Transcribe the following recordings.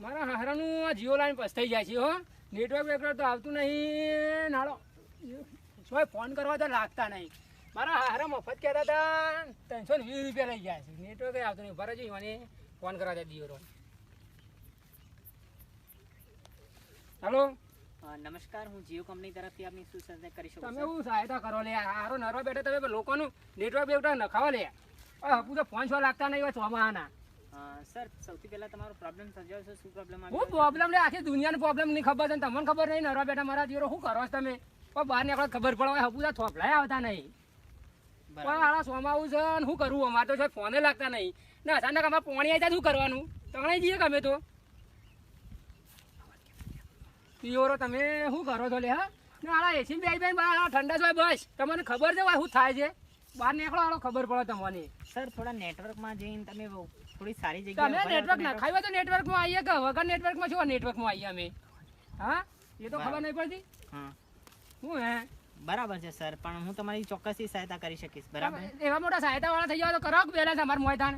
મારા હારાનું આ જીઓ લાઈન પસ્તાઈ જાય છે હો. નેટવર્ક વેટવર્ક તો આવતું નહીં. નાળો સોય ફોન કરવા તો લાગતા નહીં. મારા હારા મફત કહેતા હતા 320 રૂપિયા લઈ જાય છે. નેટવર્ક આવતું નહીં. ભરે છે મને ફોન કરવા દે દિયોરો. હેલો, નમસ્કાર, હું જીઓ કંપની તરફથી આપની શું સહાયતા કરી શકું? તમે શું સહાયતા કરો લે? હારો નરવા બેઠા તમે લોકોનું નેટવર્ક બેટવર્ક નખાવા લે. હપુ તો ફોન છો લાગતા નહીં હોય ચોમાહાના. સર, સૌથી પહેલા તમારો પ્રોબ્લેમ સમજાવશો? શું પ્રોબ્લેમ હું પ્રોબ્લેમ લે? આખી દુનિયાનો પ્રોબ્લેમ નહીં ખબર છે. તમને ખબર નહીં નરવા બેઠા મારા દિયોરો શું કરો છો તમે? પણ બહાર નીકળો ખબર પડે. હપુ તો થોપલાય આવતા નહીં. પણ આળા સોમાં આવું છે ને શું કરવું? અમારે તો ફોને લાગતા નહીં ને અચાનક અમારે પોણી આવી જાય શું કરવાનું? તણે જઈએ કે અમે તો પિયોરો તમે શું કરો છો લે? હા ને આળા એસી બે બહાર ઠંડા છો બસ. તમને ખબર છે શું થાય છે? બહાર નીકળો આળો ખબર પડે તમને. સર, થોડા નેટવર્કમાં જઈને તમે થોડી સારી તમે જગ્યાએ નેટવર્ક નાખાયું હોય તો નેટવર્કમાં આવીએ કે વગર નેટવર્કમાં શું નેટવર્કમાં આવીએ અમે? હા, એ તો ખબર નહીં પડતી. હા, શું હે? બરાબર છે સર, પણ હું તમારી ચોક્કસથી સહાયતા કરી શકીશ. બરાબર? એવા મોટા સહાયતા વાળા થઈ જાવ તો કરો બેલેન્સ અમારું મોયદાન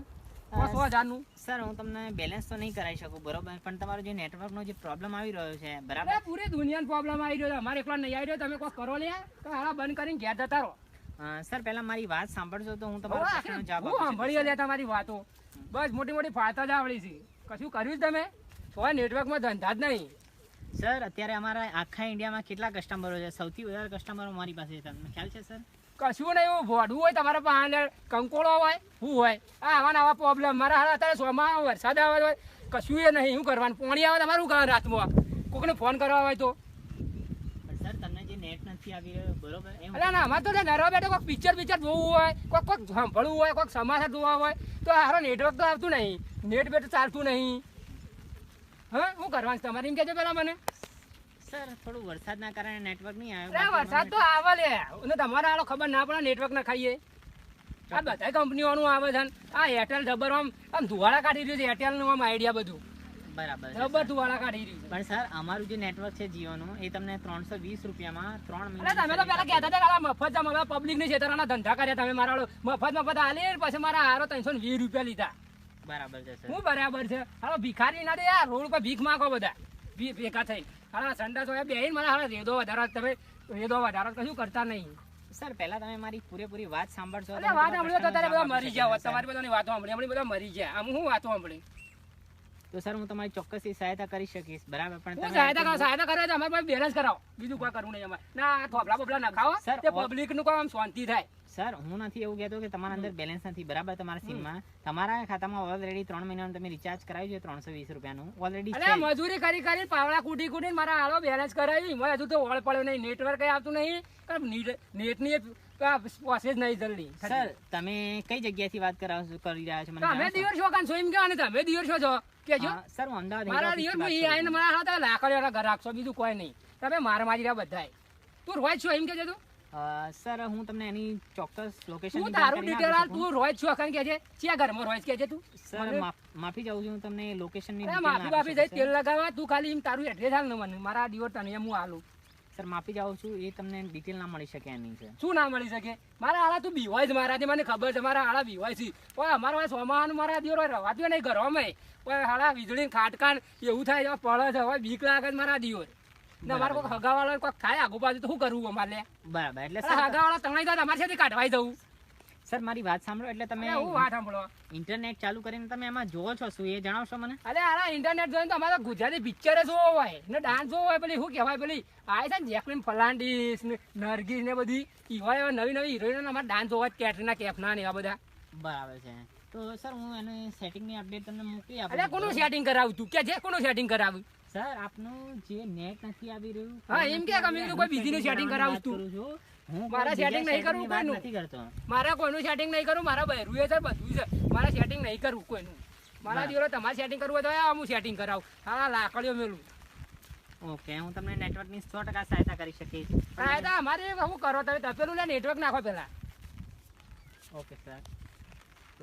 100,000 સર, હું તમને બેલેન્સ તો નહીં કરાવી શકું, બરોબર, પણ તમારો જે નેટવર્કનો જે પ્રોબ્લેમ આવી રહ્યો છે, બરાબર? પૂરી દુનિયાનો પ્રોબ્લેમ આવી રહ્યો છે. અમારે એકલા નહીં આવી રહ્યો. તમે કોઈ કરો લે તો હાલા બંધ કરીને ઘેર જતા રહો. સર, પહેલા મારી વાત સાંભળજો તો હું તમારો પ્રશ્નનો જવાબ હું સાંભળી લે તમારી વાતો. બસ મોટી મોટી ફાતા જ આવડી છે. કશું કર્યું જ તમે? કોઈ નેટવર્કમાં ધંધા જ નહીં. સર, અત્યારે અમારા આખા ઇન્ડિયામાં કેટલા કસ્ટમરો છે? સૌથી વધારે કસ્ટમરો મારી પાસે છે. તમને ખ્યાલ છે સર? કશું નહીં. એવું ભોડવું હોય તમારા પાસે કંકોળો હોય શું હોય? આવા આવા પ્રોબ્લેમ મારા હાલ અત્યારે સોમાં વરસાદ આવે હોય કશું એ નહીં. શું કરવાનું? પાણી આવે તમારું કારણ રાતમાં કોકને ફોન કરવા હોય તો? સર, તમને જે નેટ નથી આવી રહ્યો, બરોબર? અરે ના, અમારે તો નરવા બેઠો કોઈક પિક્ચર જોવું હોય, કોઈક સાંભળવું હોય, કોઈક સમાચાર જોવા હોય તો હારો નેટવર્ક તો આવતું નહીં. નેટ બેટ ચાલતું નહીં. હા, શું કરવાનું તમારે એમ કહેજો પેલા મને. સર, થોડું વરસાદના કારણે નેટવર્ક નહીં અરે આવ્યું. વરસાદ તો આવે લે અને તમારે હાલો ખબર ના પડે નેટવર્ક ના ખાઈએ. આ બધા કંપનીઓનું આવે છે. આ એરટેલ જબર આમ ધુવાળા કાઢી રહ્યું છે. એરટેલ નું આમ આઈડિયા બધું બરાબર છે, જબર ધુવાળા કાઢી રહ્યું છે. પણ સર, અમારું જે નેટવર્ક છે જીઓનું, એ તમને 320 રૂપિયામાં 3 અરે મહિના. તમે તો પેલા કહેતા હતા કે મફત જમ હવે પબ્લિક ની છેતરાના ધંધા કર્યા તમે. મારા મફત આલી પછી મારા હારો 320 રૂપિયા લીધા. બરાબર છે સર. શું બરાબર છે? હાલો ભિખારી ના દે યાર. રોડ ઉપર ભીખ માંગો બધા ભેગા થઈને. હાલા સંડા તો બેહીને મારા હાલા રેદો વધારો તમે રેદો વધારો કશું કરતા નહીં. સર, પહેલા તમે મારી પૂરેપૂરી વાત સાંભળજો. અરે વાત સાંભળ્યો તો તારે બધા મરી જાવ. તમારી બધાની વાતો સાંભળી હમણાં બધા મરી જાય. આમ હું વાતો સાંભળી તો સર, હું તમારી ચોક્કસથી સહાયતા કરી શકીશ, બરાબર, પણ હું સહાયતા કરે તો અમારે પાસે બેલેન્સ કરાવો. બીજું કોઈ કરવું નહીં અમારે. ના થોપલા બોપલા નખાવો સર, તે પબ્લિક નું કામ શાંતિ થાય. સર, હું નથી એવું કહેતો કે તમારા અંદર બેલેન્સ નથી, બરાબર? તમારા સિમમાં તમારા ખાતામાં ઓલરેડી 3 મહિનાનું તમે રિચાર્જ કરાવ્યું છે 320 રૂપિયાનું ઓલરેડી. અરે મજૂરી કરી પાવડા કૂટી કૂટીને મારા હાલો બેલેન્સ કરાવી. મને હજુ તો ઓળ પડ્યો નહીં. નેટવર્ક આવતું નહીં. નેટની પ્રોસેસ નહીં જલ્દી. સર, તમે કઈ જગ્યાએથી વાત કરી રહ્યા છો? મને તમે દિયોર છો કાન છો એમ કહેવાને? તમે દિયોર છો છો કેજો. સર, હું અમદાવાદ મારા દિયોર માં ઈ આઈને મારા હાથ લાકડીઓના ઘર રાખશો. બીજું કોઈ નહીં. તમે મારા મારી રહ્યા બધાય. તું રોજ છો એમ કહેજે તું. સર, હું તમને એની ચોક્કસ લોકેશન તું તારું ડિટેલ આલ. તું રોજ છો અખન કહેજે. ક્યાં ઘરમાં રોજ કહેજે તું. સર, માફી ચાહું છું, હું તમને લોકેશનની માફી જઈ તેલ લગાવવા. તું ખાલી એમ તારું એડ્રેસ હાલ ને મને. મારા દિયોર તને એમ હું હાલું. સર, માફી ચાહું છું, એ તમને ડિટેલ ના મળી શકે એની છે. શું ના મળી શકે? મારા હાલા તું બીવાય છે મારાથી. મને ખબર છે મારા હાલા બીવાય છે. પણ અમારા સોમાન મારા દિયોર રવાતું નહીં ઘરમાં. પણ હાલા વીજળી ખાટકાન એવું થાય પડે છે. હવે બીક લાગે છે મારા દિયોર ને. મારે કોઈ હગાવાળા કોઈ ખાય આગુ બાજુ તો શું કરવું અમારે? બરાબર, એટલે હગાવાળા તણાઈ જાય અમારે સાથે કાઢવાઈ જવું. સર, મારી વાત સાંભળો. એટલે તમે હું વાત સાંભળો. ઇન્ટરનેટ ચાલુ કરીને તમે એમાં જોવો છો શું, એ જણાવશો મને? અરે આરા ઇન્ટરનેટ જોઈને તો અમારે ગુજરાતી પિક્ચર જોવો હોય ને ડાન્સ જોવો હોય. પેલી શું કહેવાય પેલી આ છે ને જેકલીન ફર્નાન્ડીસ ને નરગીસ ને બધી એવા નવી નવી હિરોઈનો અમારે ડાન્સ જોવા જ. કેટરીના કેફના ને એવા બધા. બરાબર છે. તો સર, હું એને સેટિંગની અપડેટ તમને મોકલી આપું. અરે કોનું સેટિંગ કરાવું તું? કે જે કોનું સેટિંગ કરાવું? સર, આપનું જે નેટ નથી આવી રહ્યું. હા, એમ કે અમે કોઈ બીજીનું સેટિંગ કરાવું તું? મારા સેટિંગ નહીં કરવું કોઈનું. નથી કરતો. મારા કોઈનું સેટિંગ નહીં કરું. મારા બહેરું છે બધું છે. મારા સેટિંગ નહીં કરવું કોઈનું. મારા દિવસ તમારે સેટિંગ કરવું હોય તો હું સેટિંગ કરાવું. હા, લાકડીઓ મેલું. ઓકે, હું તમને નેટવર્કની 100% સહાયતા કરી શકીશ. હા, અમારે શું કરો તમે? તપેલું લે નેટવર્ક નાખો પેલા. Okay sir.